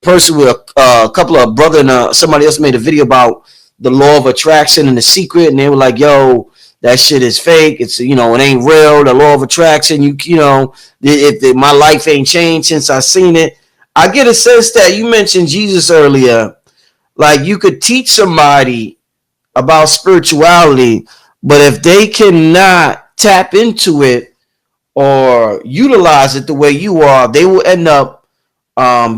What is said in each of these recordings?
person with a couple of brother and somebody else made a video about the law of attraction and the secret, and they were like, "Yo, that shit is fake. It's it ain't real. The law of attraction. If my life ain't changed since I seen it." I get a sense that you mentioned Jesus earlier. Like you could teach somebody about spirituality, but if they cannot tap into it or utilize it the way you are, they will end up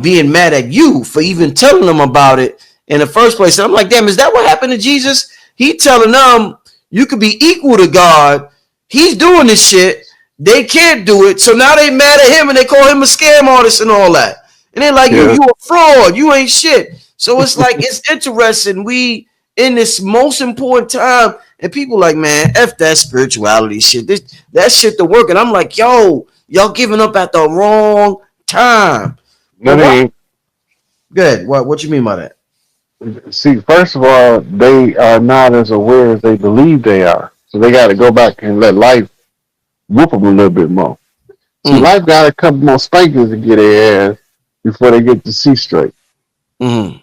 being mad at you for even telling them about it in the first place. And I'm like, damn, is that what happened to Jesus? He telling them you could be equal to God. He's doing this shit. They can't do it. So now they mad at him and they call him a scam artist and all that. And they're like, you a fraud. You ain't shit. So it's like, it's interesting. We in this most important time, and people like, man, F that spirituality shit. That shit to work. And I'm like, yo, y'all giving up at the wrong time. No, good. What you mean by that? See, first of all, they are not as aware as they believe they are. So they got to go back and let life whoop them a little bit more. So life got a couple more spankings to get their ass before they get to see straight. Mm-hmm.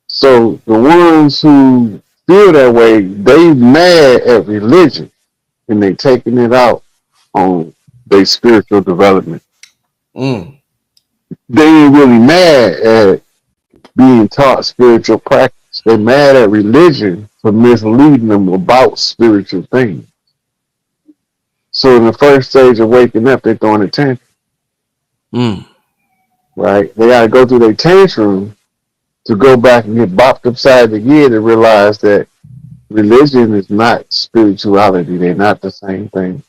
So the ones who feel that way, they mad at religion and they taking it out on their spiritual development. They ain't really mad at being taught spiritual practice. They're mad at religion for misleading them about spiritual things. So in the first stage of waking up, they're throwing a tantrum. Right? They got to go through their tantrum to go back and get bopped upside the head and realize that religion is not spirituality. They're not the same thing.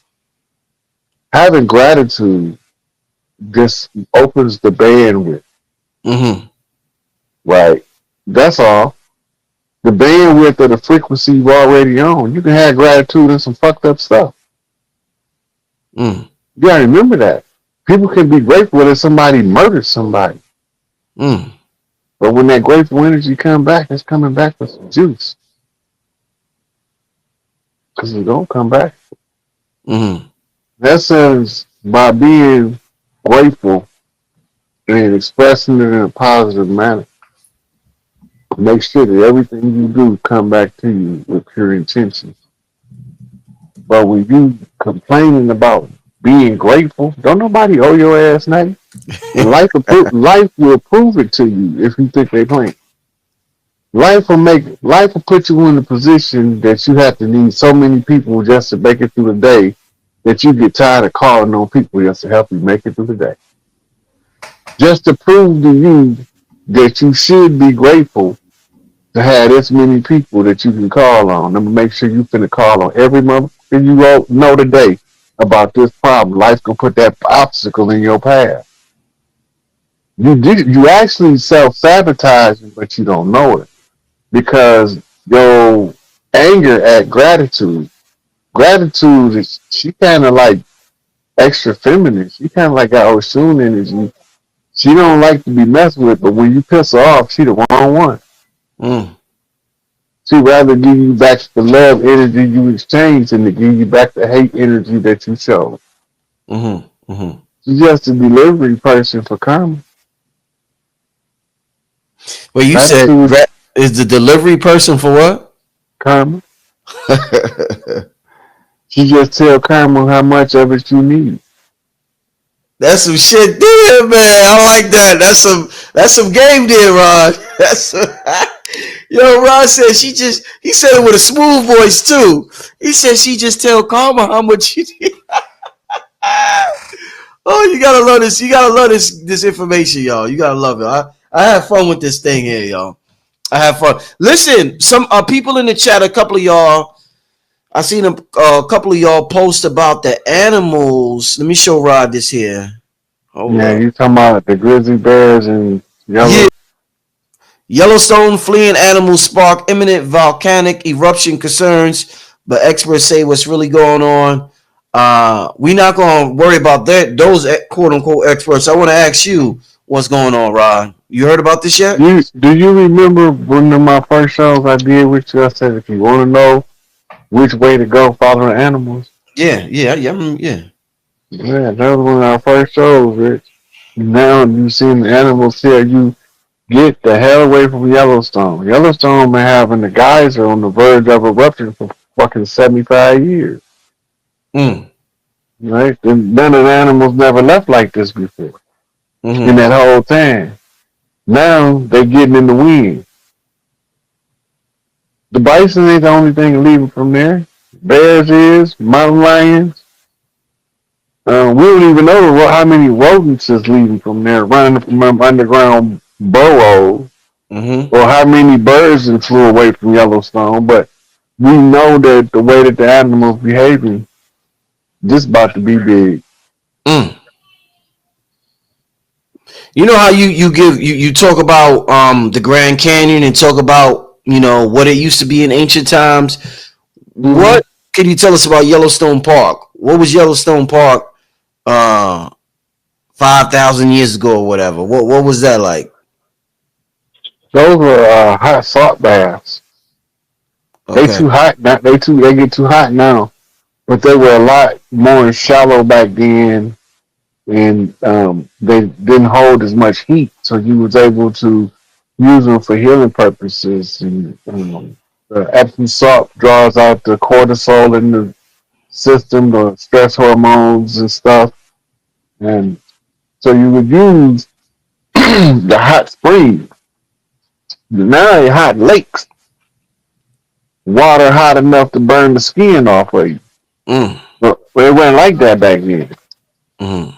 Having gratitude just opens the bandwidth. Right? That's all. The bandwidth of the frequency you're already on. You can have gratitude and some fucked up stuff. You gotta remember that. People can be grateful that somebody murdered somebody. But when that grateful energy come back, it's coming back with some juice. Because it's going to come back. That says by being grateful and expressing it in a positive manner, make sure that everything you do come back to you with pure intention. But when you complaining about being grateful, don't nobody owe your ass nothing. And life will prove it to you if you think they playing. Life will put you in a position that you have to need so many people just to make it through the day that you get tired of calling on people just to help you make it through the day. Just to prove to you that you should be grateful to have this many people that you can call on. I'm gonna make sure you finna call on every motherfucker you know today about this problem. Life can put that obstacle in your path. You actually self-sabotaging, but you don't know it. Because your anger at gratitude is, she kind of like extra feminine. She kind of like got Oshun energy. She don't like to be messed with, but when you piss her off, she the wrong one. She'd rather give you back the love energy you exchanged than to give you back the hate energy that you showed. She's just a delivery person for karma. Well, you said is the delivery person for what? Karma. She just tell karma how much of it you need. That's some shit there, man. I like that. That's some game there, Ron. Yo, Ron said he said it with a smooth voice too. He said she just tell karma how much you need. Oh, you gotta love this. You gotta love this information, y'all. You gotta love it. I have fun with this thing here, y'all. I have fun. Listen, some people in the chat, a couple of y'all, I seen a couple of y'all post about the animals. Let me show Rod this here. You talking about the grizzly bears and Yellowstone fleeing animals spark imminent volcanic eruption concerns, but experts say what's really going on. We're not going to worry about those quote unquote experts. I want to ask you what's going on, Rod. You heard about this yet? Do you remember one of my first shows I did with you? I said, if you want to know which way to go, follow the animals. Yeah. Yeah, that was one of our first shows, Rich. Now you seen the animals tell you Get the hell away from Yellowstone. Yellowstone been having the geyser on the verge of eruption for fucking 75 years. Mm. Right? And none of the animals never left like this before. In Mm-hmm. that whole time. Now they getting in the wind. The bison ain't the only thing leaving from there. Bears is, mountain lions. We don't even know how many rodents is leaving from there, running from them underground burrows, Mm-hmm. or how many birds that flew away from Yellowstone. But we know that the way that the animals behaving, this about to be big. Mm. You know how you talk about the Grand Canyon and talk about what it used to be in ancient times. Mm-hmm. What can you tell us about Yellowstone Park? What was Yellowstone Park 5,000 years ago or whatever? What was that like? Those were hot salt baths. They Okay. too hot now. They get too hot now. But they were a lot more shallow back then, and they didn't hold as much heat, so you was able to use them for healing purposes. And the Epsom salt draws out the cortisol in the system, the stress hormones and stuff, and so you would use the hot springs. Now they hot lakes, water hot enough to burn the skin off of you. Mm. But it wasn't like that back then. Mm.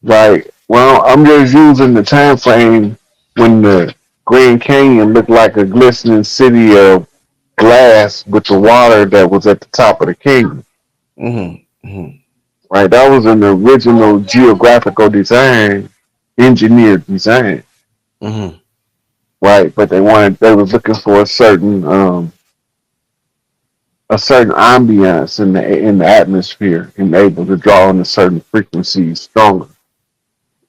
Like, well, I'm just using the time frame when the Grand Canyon looked like a glistening city of glass with the water that was at the top of the canyon. Mm. Mm. Right, that was an original geographical design, engineered design. Mm. Right, but they was looking for a certain ambiance in the atmosphere and able to draw on a certain frequencies stronger.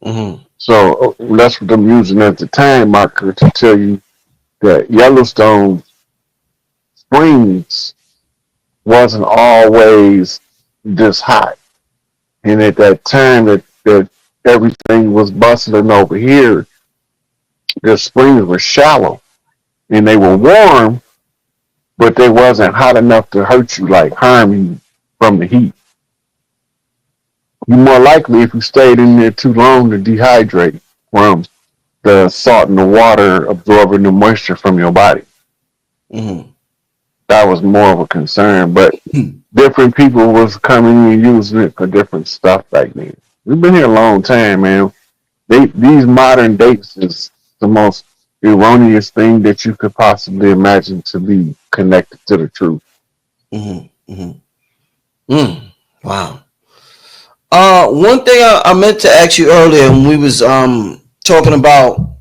Mm. So that's what I'm using as the time marker to tell you that Yellowstone Springs wasn't always this hot. And at that time that everything was bustling over here, the springs were shallow and they were warm, but they wasn't hot enough to hurt you, like harm you from the heat. You're more likely if you stayed in there too long to dehydrate from the salt in the water absorbing the moisture from your body. Mm. That was more of a concern, but Mm. different people was coming and using it for different stuff back then. We've been here a long time, man. These modern dates is the most erroneous thing that you could possibly imagine to be connected to the truth. Mm. Mm. Mm. Wow. One thing I meant to ask you earlier when we was talking about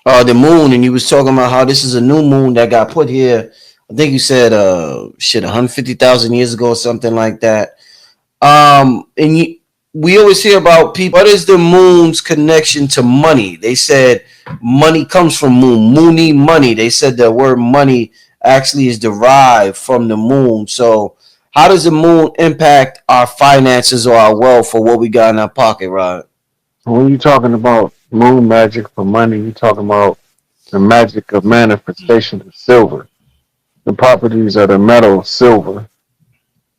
the moon, and you was talking about how this is a new moon that got put here. I think you said 150,000 years ago or something like that. And we always hear about people. What is the moon's connection to money? They said money comes from moon. Moony money. They said the word money actually is derived from the moon. So how does the moon impact our finances or our wealth or what we got in our pocket, Rod? When you're talking about moon magic for money, you're talking about the magic of manifestation of silver. The properties of the metal silver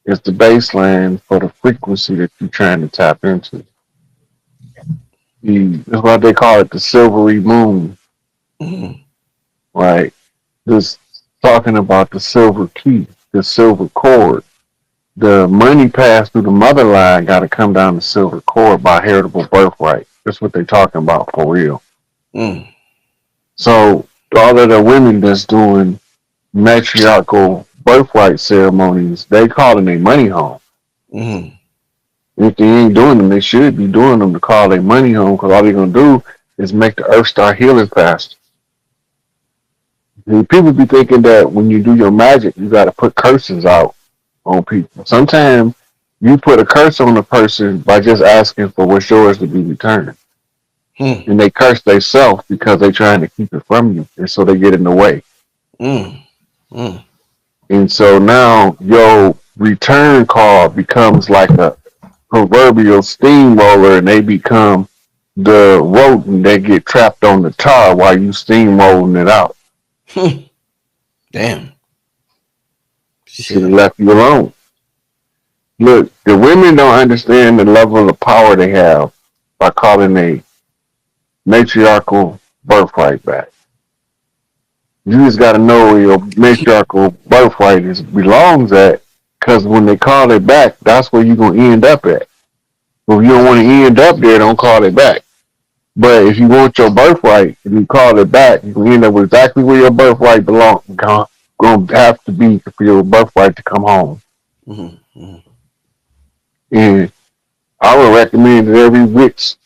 is the baseline for the frequency that you're trying to tap into. That's why they call it the silvery moon, Mm-hmm. right? This talking about the silver key, the silver cord. The money passed through the mother line got to come down the silver cord by heritable birthright. That's what they're talking about for real. Mm. So all of the women that's doing matriarchal birthright ceremonies, they calling their money home. Mm-hmm. If they ain't doing them, they should be doing them to call their money home because all they're going to do is make the earth start healing faster. And people be thinking that when you do your magic, you got to put curses out on people. Sometimes you put a curse on a person by just asking for what's yours to be returned. Mm. And they curse themselves because they're trying to keep it from you. And so they get in the way. Mm. Mm. And so now your return call becomes like a proverbial steamroller and they become the rodent that get trapped on the tar while you steamrolling it out. Damn. Should have Shit. left you alone. Look, the women don't understand the level of power they have by calling a matriarchal birthright back. You just got to know where your matriarchal birthright belongs at, because when they call it back, that's where you're going to end up at. But if you don't want to end up there, don't call it back. But if you want your birthright, if you call it back, you can end up with exactly where your birthright belongs. Going to have to be for your birthright to come home. Mm-hmm. Mm-hmm. And I would recommend that every witch,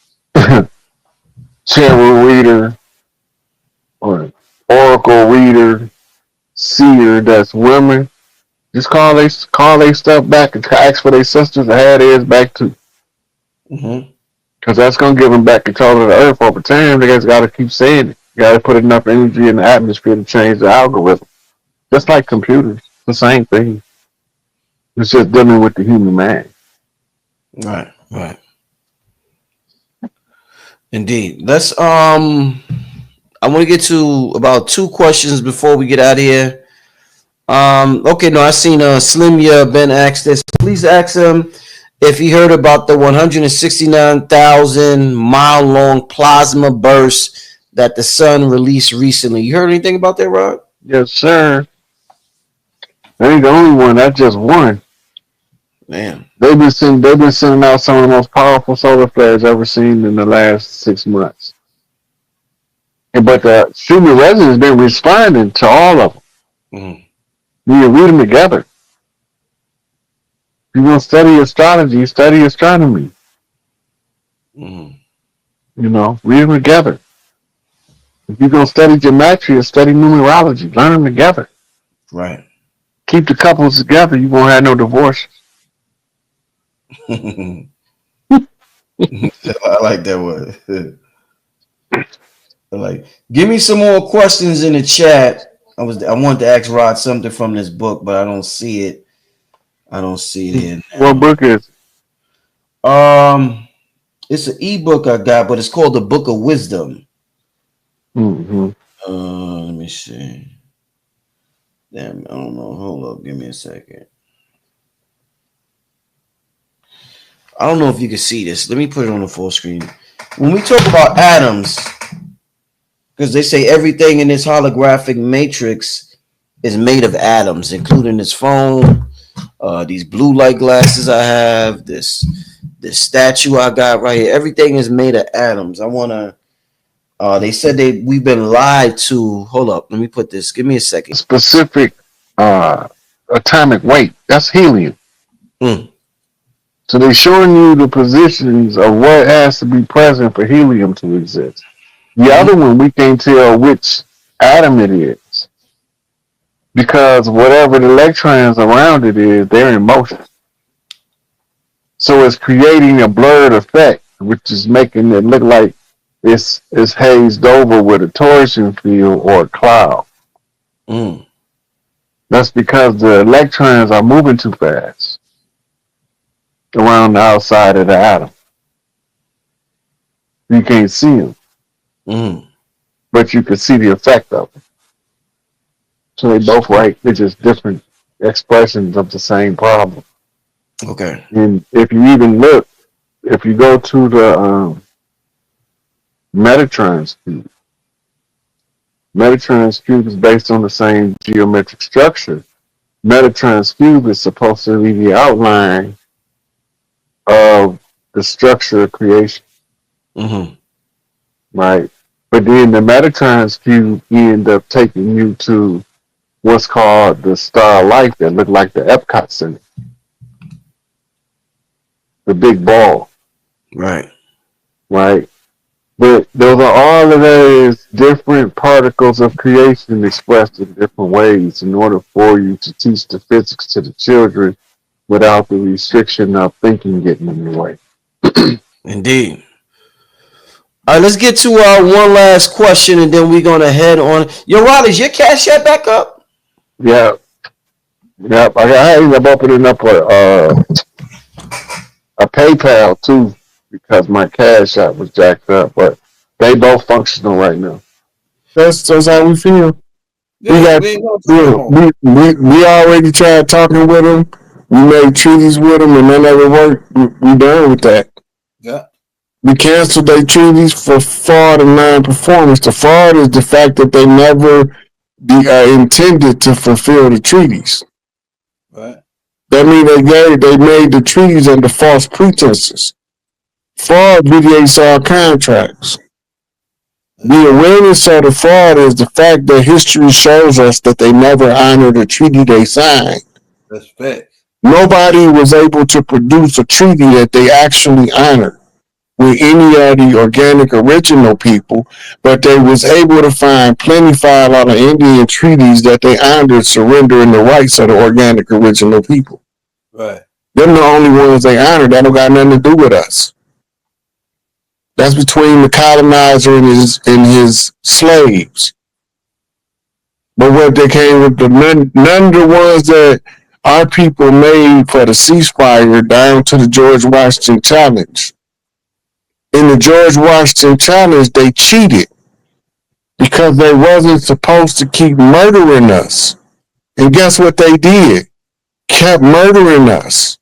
tarot reader, or oracle reader, seer that's women, just call they stuff back and ask for their sisters to have theirs back too. Mm-hmm. Because that's going to give them back control of the earth over time. They just got to keep saying it. You got to put enough energy in the atmosphere to change the algorithm. Just like computers, the same thing. It's just dealing with the human mind. Right. Right. Indeed. Let's I want to get to about two questions before we get out of here. Okay, no, I seen Slimya Ben asked this. Please ask him if he heard about the 169,000 mile long plasma burst that the sun released recently. You heard anything about that, Rod? Yes, sir. They ain't the only one. That's just one. Man. They've been sending out some of the most powerful solar flares ever seen in the last 6 months. But the human residents been responding to all of them. Mm-hmm. You can read them together. If you're going to study astrology, study astronomy. Mm-hmm. Read them together. If you're going to study geometry or study numerology, learn them together. Right. Keep the couples together. You won't have no divorce. I like that word. Like, give me some more questions in the chat. I wanted to ask Rod something from this book, but I don't see it. I don't see it here now. What book is it? It's an ebook I got, but it's called the Book of Wisdom. Mm-hmm. Let me see. Damn, I don't know. Hold up, give me a second. I don't know if you can see this. Let me put it on the full screen. When we talk about atoms, because they say everything in this holographic matrix is made of atoms, including this phone, these blue light glasses I have, this statue I got right here. Everything is made of atoms. I want to. They said we've been lied to. Hold up, let me put this. Give me a second. Specific atomic weight. That's helium. Mm. So they're showing you the positions of what has to be present for helium to exist. The other one, we can't tell which atom it is, because whatever the electrons around it is, they're in motion. So it's creating a blurred effect, which is making it look like it's hazed over with a torsion field or a cloud. Mm. That's because the electrons are moving too fast around the outside of the atom. You can't see them, but you can see the effect of them. So they both right. They're just different expressions of the same problem. Okay. And if you even look, if you go to the Metatron's cube, Metatron's cube is based on the same geometric structure. Metatron's cube is supposed to be the outline of the structure of creation. Mm-hmm. Right? But then the Metatron's cube end up taking you to what's called the Star of Life that look like the Epcot Center. The big ball. Right. Right? But those are all of those different particles of creation expressed in different ways in order for you to teach the physics to the children without the restriction of thinking getting in the way. Indeed. All right, let's get to one last question, and then we're gonna head on. Yo, Rod, is your Cash App back up? Yeah. Yep. I ended up opening up a PayPal too. because my cash app was jacked up. But they both functional right now. That's how we feel. We Yeah, got we ain't gonna talk no more. we already tried talking with them. We made treaties with them, and none of it worked. We done with that. Yeah, We canceled their treaties for fraud and non-performance. The fraud is the fact that they never intended to fulfill the treaties. right. That means they made the treaties under false pretenses. Fraud mediates all contracts. The awareness of the fraud is the fact that history shows us that they never honored a treaty they signed. That's facts. Nobody was able to produce a treaty that they actually honored with any of the organic original people, but they was able to find plenty file out of Indian treaties that they honored surrendering the rights of the organic original people. Right. Them the only ones they honored. That don't got nothing to do with us. That's between the colonizer and his slaves. But what they came with, none of the ones that our people made for the ceasefire down to the George Washington Challenge. In the George Washington Challenge, they cheated because they wasn't supposed to keep murdering us. And guess what they did? Kept murdering us.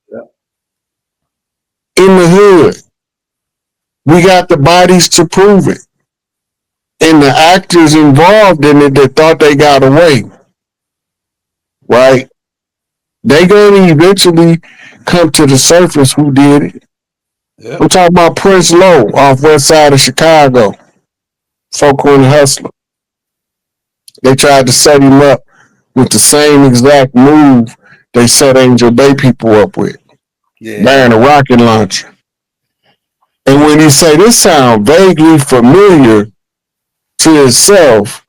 In the hood. We got the bodies to prove it. And the actors involved in it that thought they got away. Right? They gonna eventually come to the surface who did it. Yep. I'm talking about Prince Lowe off west side of Chicago. Folk on the Hustler. They tried to set him up with the same exact move they set Angel Bay people up with. Yeah. Buying a rocket launcher. And when he say this sound vaguely familiar to itself,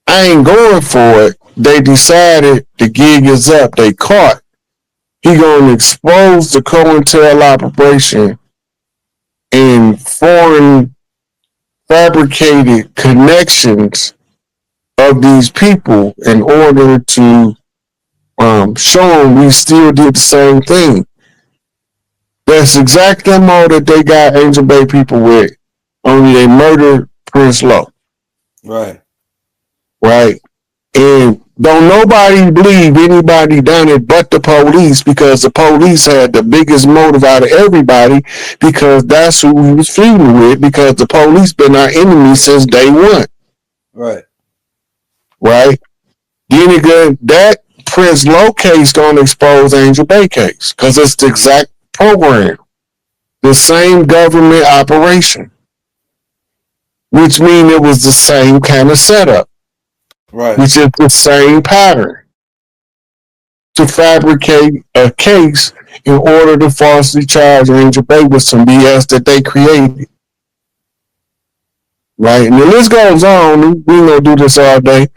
I ain't going for it. They decided the gig is up. They caught. He gonna expose the COINTEL operation and foreign fabricated connections of these people in order to show them we still did the same thing. That's exact MO that they got Angel Bay people with. Only they murdered Prince Lowe. Right. Right? And don't nobody believe anybody done it but the police, because the police had the biggest motive out of everybody, because that's who we was feuding with, because the police been our enemy since day one. Right. Right? Then again, that Prince Lowe case gonna expose Angel Bay case, because it's the exact program. The same government operation. Which means it was the same kind of setup. Right. Which is the same pattern. To fabricate a case in order to falsely charge Angel Bay with some BS that they created. Right? And the list goes on. We ain't gonna do this all day.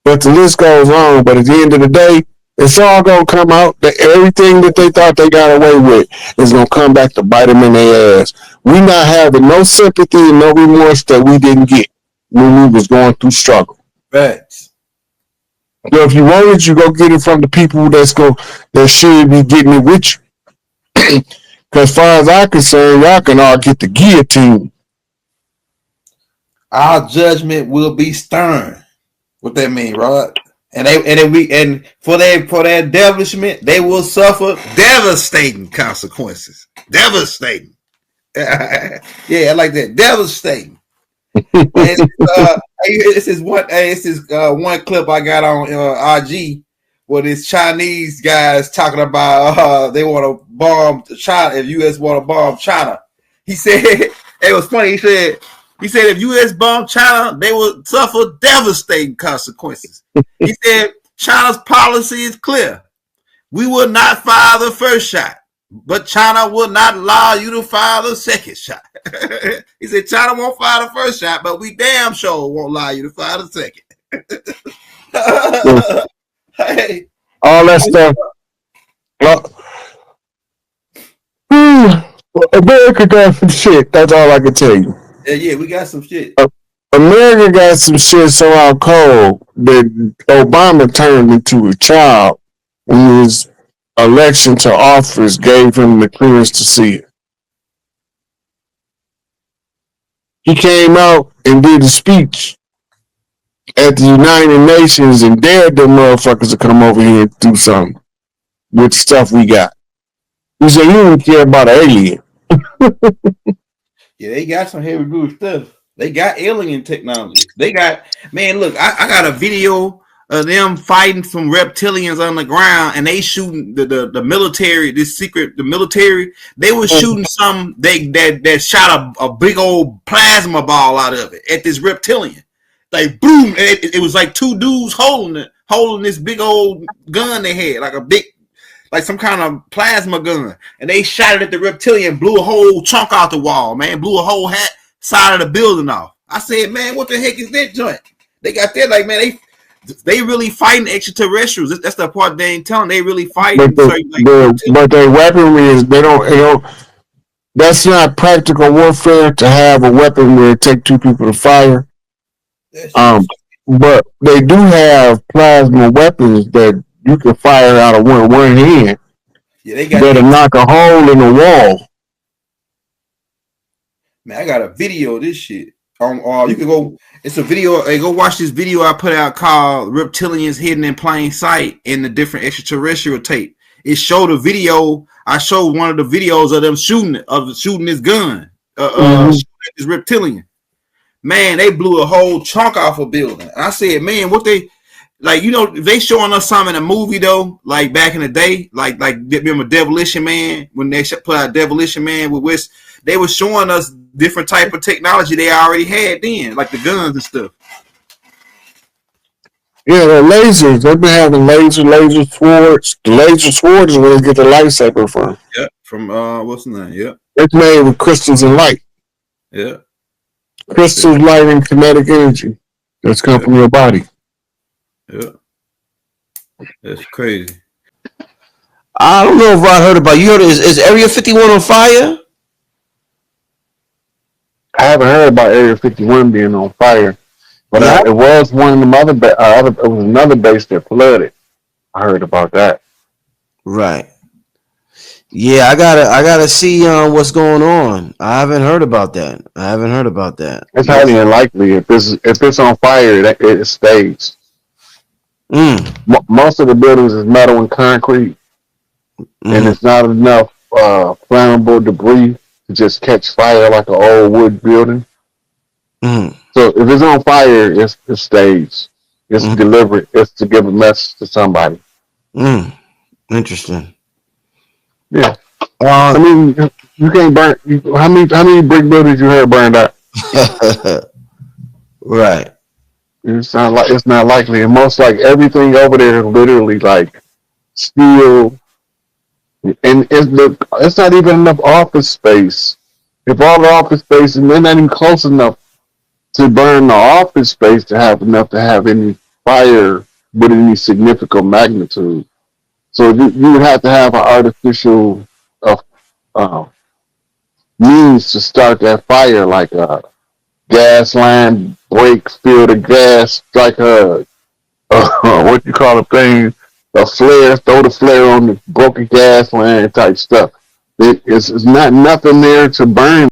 But the list goes on. But at the end of the day, it's all gonna come out that everything that they thought they got away with is gonna come back to bite them in their ass. We not having no sympathy and no remorse that we didn't get when we was going through struggle. Facts. So if you want it, you go get it from the people that should be getting it with you. Because as far as I'm concerned, y'all can all get the guillotine. Our judgment will be stern. What that mean, Rod? And for their establishment, they will suffer devastating consequences. Devastating. Yeah, I like that. Devastating. This is one clip I got on RG where this Chinese guys talking about they want to bomb China. If U.S. want to bomb China, he said it was funny. He said if U.S. bomb China, they will suffer devastating consequences. He said China's policy is clear. We will not fire the first shot, but China will not allow you to fire the second shot. He said China won't fire the first shot, but we damn sure won't allow you to fire the second. Hey. All that stuff. America got some shit. That's all I can tell you. Yeah, we got some shit. America got some shit so out cold that Obama turned into a child when his election to office gave him the clearance to see it. he came out and did a speech at the United Nations and dared them motherfuckers to come over here and do something with the stuff we got. He said, you don't care about an alien. Yeah, they got some heavy good stuff. They got alien technology. They got, man, look, I got a video of them fighting some reptilians on the ground, and they shooting the military, the military. They were shooting some that shot a big old plasma ball out of it at this reptilian. Like boom, it was like two dudes holding this big old gun they had, like some kind of plasma gun, and they shot it at the reptilian, blew a whole chunk out the wall, man, blew a whole side of the building off. I said, man, what the heck is that joint? They got that, like, man, they really fighting extraterrestrials. That's the part they ain't telling. They really fighting. But their weaponry is they don't. That's not practical warfare to have a weapon where it take two people to fire. But they do have plasma weapons that you can fire out of one hand. Yeah, they got that'll knock a hole in the wall. Man, I got a video of this shit. You can go. It's a video. Hey, go watch this video I put out called "Reptilians Hidden in Plain Sight" in the different extraterrestrial tape. It showed a video. I showed one of the videos of them shooting this gun, shooting this reptilian. Man, they blew a whole chunk off a building. And I said, man, what they like? You know, they showing us something in a movie though, like back in the day, like remember Demolition Man when they put out Demolition Man with West. They were showing us different type of technology they already had then, like the guns and stuff. Yeah, the lasers. They've been having laser swords. The laser sword is where they get the lightsaber from. Yeah, from what's the name? Yeah, it's made with crystals and light. Yeah, crystals, light, and kinetic energy that's come from your body. Yeah, that's crazy. I don't know if I heard about. You heard? Is Area 51 on fire? I haven't heard about Area 51 being on fire, but it was one of them it was another base that flooded. I heard about that. Right. Yeah, I gotta see what's going on. I haven't heard about that. It's highly unlikely if it's on fire, it stays. Most of the buildings is metal and concrete, and it's not enough flammable debris to just catch fire like an old wood building. So if it's on fire, it stays. It's deliberate. It's to give a message to somebody. Interesting. Yeah. I mean, you can't burn. How many brick buildings you heard burned out? Right. It's not likely, and most like everything over there is literally like steel. And it's not even enough office space. If all the office space, and they're not even close enough to burn the office space to have enough to have any fire with any significant magnitude. So you would have to have an artificial means to start that fire, like a gas line break, fill the gas, like what you call a thing. A flare, throw the flare on the broken gas line type stuff. It's not nothing there to burn